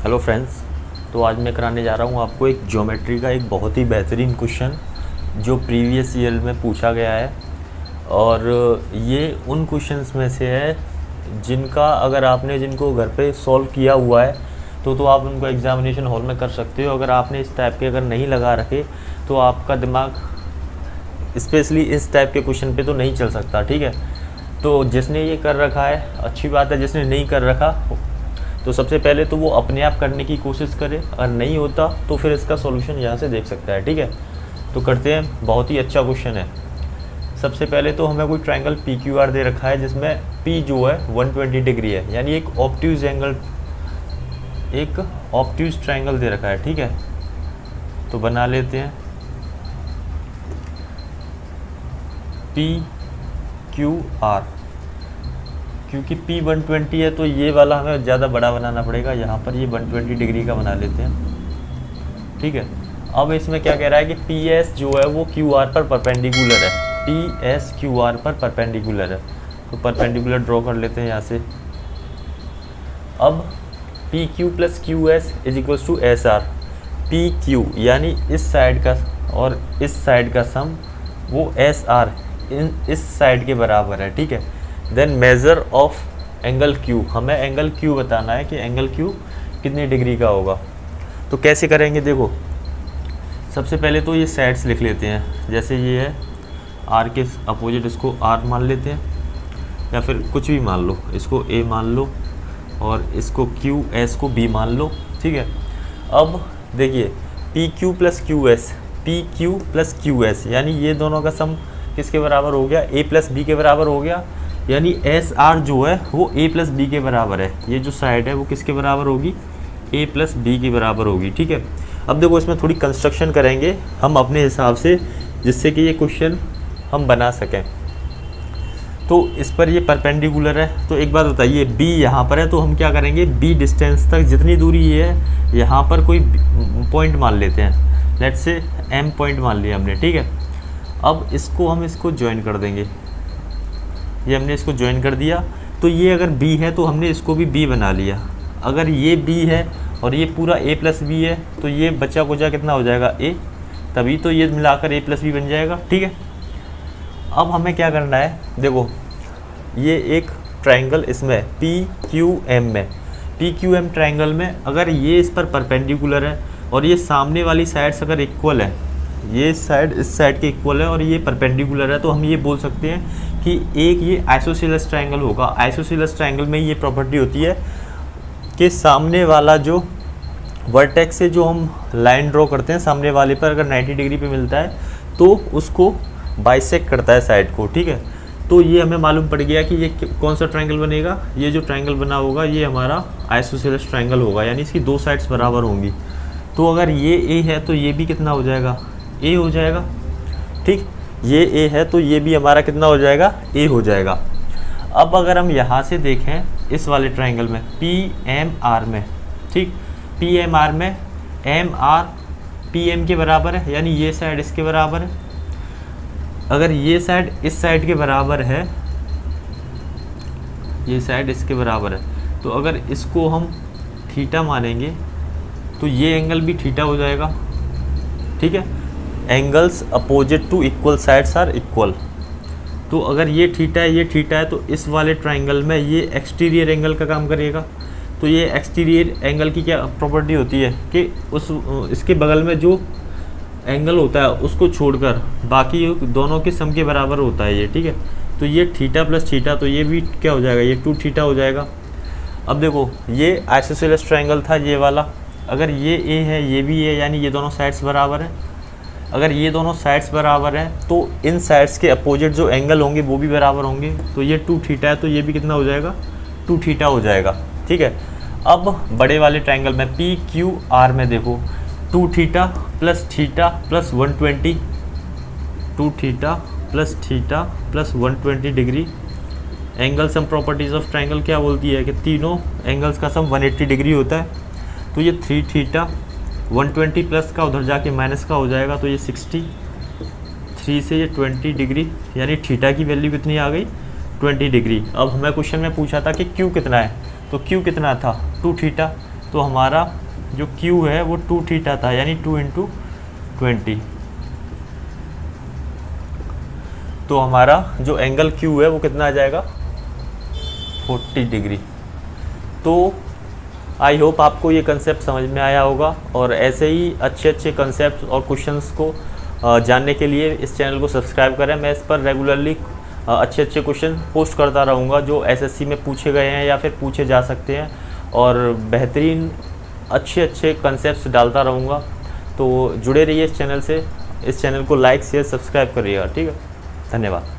Hello friends. तो आज मैं कराने जा रहा हूँ आपको एक ज्योमेट्री का एक बहुत ही बेहतरीन क्वेश्चन जो प्रीवियस ईयर में पूछा गया है। और ये उन क्वेश्चंस में से है जिनका अगर आपने जिनको घर पे सॉल्व किया हुआ है तो आप उनको एग्जामिनेशन हॉल में कर सकते हो। अगर आपने इस टाइप के अगर नहीं लगा रखे तो आपका दिमाग स्पेशली इस टाइप के क्वेश्चन पे तो नहीं चल सकता, ठीक है। तो जिसने ये कर रखा है अच्छी बात है, जिसने नहीं कर रखा तो सबसे पहले तो वो अपने आप करने की कोशिश करे, अगर नहीं होता तो फिर इसका सॉल्यूशन यहाँ से देख सकता है, ठीक है। तो करते हैं, बहुत ही अच्छा क्वेश्चन है। सबसे पहले तो हमें कोई ट्रायंगल पी क्यू आर दे रखा है जिसमें पी जो है 120 डिग्री है, यानी एक ऑब्ट्यूज ट्रायंगल दे रखा है, ठीक है। तो बना लेते हैं पी क्यू आर। क्योंकि P 120 है तो ये वाला हमें ज़्यादा बड़ा बनाना पड़ेगा, यहाँ पर ये 120 डिग्री का बना लेते हैं, ठीक है। अब इसमें क्या कह रहा है कि PS जो है वो QR पर परपेंडिकुलर है, PS QR पर परपेंडिकुलर है। तो परपेंडिकुलर ड्रॉ कर लेते हैं यहाँ से। अब PQ plus QS is equals to SR। PQ यानी इस साइड का और इस साइड का सम वो SR इस साइड के बराबर है, ठीक है। Then measure of angle Q, हमें एंगल Q बताना है कि एंगल Q कितनी डिग्री का होगा। तो कैसे करेंगे, देखो सबसे पहले तो ये साइड्स लिख लेते हैं। जैसे ये है R के अपोजिट, इसको R मान लेते हैं या फिर कुछ भी मान लो, इसको A मान लो और इसको Q S को B मान लो, ठीक है। अब देखिए PQ plus QS, PQ plus QS यानी ये दोनों का सम किसके बराबर हो गया, A प्लस B के बराबर हो गया। यानी SR जो है वो A प्लस बी के बराबर है। ये जो साइड है वो किसके बराबर होगी, A प्लस बी के बराबर होगी, ठीक है। अब देखो इसमें थोड़ी कंस्ट्रक्शन करेंगे हम अपने हिसाब से, जिससे कि ये क्वेश्चन हम बना सकें। तो इस पर ये परपेंडिकुलर है, तो एक बात बताइए B यहाँ पर है तो हम क्या करेंगे, B डिस्टेंस तक जितनी दूरी ये है यहाँ पर कोई पॉइंट मान लेते हैं, लेट्स से M पॉइंट मान लिया हमने, ठीक है। अब इसको ज्वाइन कर देंगे, ये हमने इसको ज्वाइन कर दिया। तो ये अगर B है तो हमने इसको भी B बना लिया। अगर ये B है और ये पूरा A प्लस बी है तो ये बचा कुचा कितना हो जाएगा, A, तभी तो ये मिलाकर A प्लस बी बन जाएगा, ठीक है। अब हमें क्या करना है, देखो ये एक ट्रायंगल इसमें PQM में, PQM ट्रायंगल में अगर ये इस पर परपेंडिकुलर है और ये सामने वाली साइड्स अगर इक्वल है, ये साइड इस साइड के इक्वल है और ये परपेंडिकुलर है, तो हम ये बोल सकते हैं कि एक ये आइसोसेलेस ट्रायंगल होगा। आइसोसेलेस ट्रायंगल में ये प्रॉपर्टी होती है कि सामने वाला जो वर्टेक्स से जो हम लाइन ड्रॉ करते हैं सामने वाले पर अगर 90 डिग्री पे मिलता है तो उसको बाइसेक्ट करता है साइड को, ठीक है। तो ये हमें मालूम पड़ गया कि ये कौन सा ट्रायंगल बनेगा, ये जो ट्रायंगल बना होगा ये हमारा आइसोसेलेस ट्रायंगल होगा, यानी इसकी दो साइड्स बराबर होंगी। तो अगर ये A है तो ये भी कितना हो जाएगा, A हो जाएगा, ठीक। ये A है तो ये भी हमारा कितना हो जाएगा, A हो जाएगा। अब अगर हम यहाँ से देखें इस वाले ट्रायंगल में PMR में, ठीक, PMR में MR PM के बराबर है, यानी ये साइड इसके बराबर है। अगर ये साइड इस साइड के बराबर है, ये साइड इसके बराबर है, तो अगर इसको हम थीटा मानेंगे तो ये एंगल भी थीटा हो जाएगा, ठीक है। Angles opposite to equal sides are equal. तो अगर ये थीटा है ये थीटा है तो इस वाले ट्रायंगल में ये एक्सटीरियर एंगल का काम करेगा। तो ये एक्सटीरियर एंगल की क्या प्रॉपर्टी होती है कि इसके बगल में जो एंगल होता है उसको छोड़कर बाकी दोनों के सम के बराबर होता है ये, ठीक है। तो ये थीटा प्लस थीटा, तो ये भी क्या हो जाएगा, ये 2 थीटा हो जाएगा। अब देखो ये आइसोसेलेस ट्रायंगल था ये वाला, अगर ये A है ये भी है, यानी ये दोनों साइड्स बराबर हैं। अगर ये दोनों साइड्स बराबर हैं तो इन साइड्स के अपोजिट जो एंगल होंगे वो भी बराबर होंगे। तो ये 2 थीटा है तो ये भी कितना हो जाएगा, 2 थीटा हो जाएगा, ठीक है। अब बड़े वाले ट्रायंगल में PQR में देखो 2 theta plus theta plus 120, 2 theta plus 120 degree. Angle sum properties of triangle क्या बोलती है कि तीनों एंगल्स का सम 180 डिग्री होता है। तो ये 3 थीटा 120 प्लस का उधर जाके माइनस का हो जाएगा, तो ये 60, 3 से ये 20 डिग्री, यानी थीटा की वैल्यू कितनी आ गई, 20 डिग्री। अब हमें क्वेश्चन में पूछा था कि क्यू कितना है, तो क्यू कितना था 2 थीटा, तो हमारा जो Q है वो 2 थीटा था, यानी 2 इंटू 20। तो हमारा जो एंगल Q है वो कितना आ जाएगा, 40 डिग्री। तो आई होप आपको ये कंसेप्ट समझ में आया होगा, और ऐसे ही अच्छे अच्छे कंसेप्ट और क्वेश्चंस को जानने के लिए इस चैनल को सब्सक्राइब करें। मैं इस पर रेगुलरली अच्छे अच्छे क्वेश्चन पोस्ट करता रहूँगा जो एसएससी में पूछे गए हैं या फिर पूछे जा सकते हैं, और बेहतरीन अच्छे अच्छे कंसेप्ट डालता रहूँगा। तो जुड़े रहिए इस चैनल से, इस चैनल को लाइक शेयर सब्सक्राइब करिएगा। ठीक है, धन्यवाद।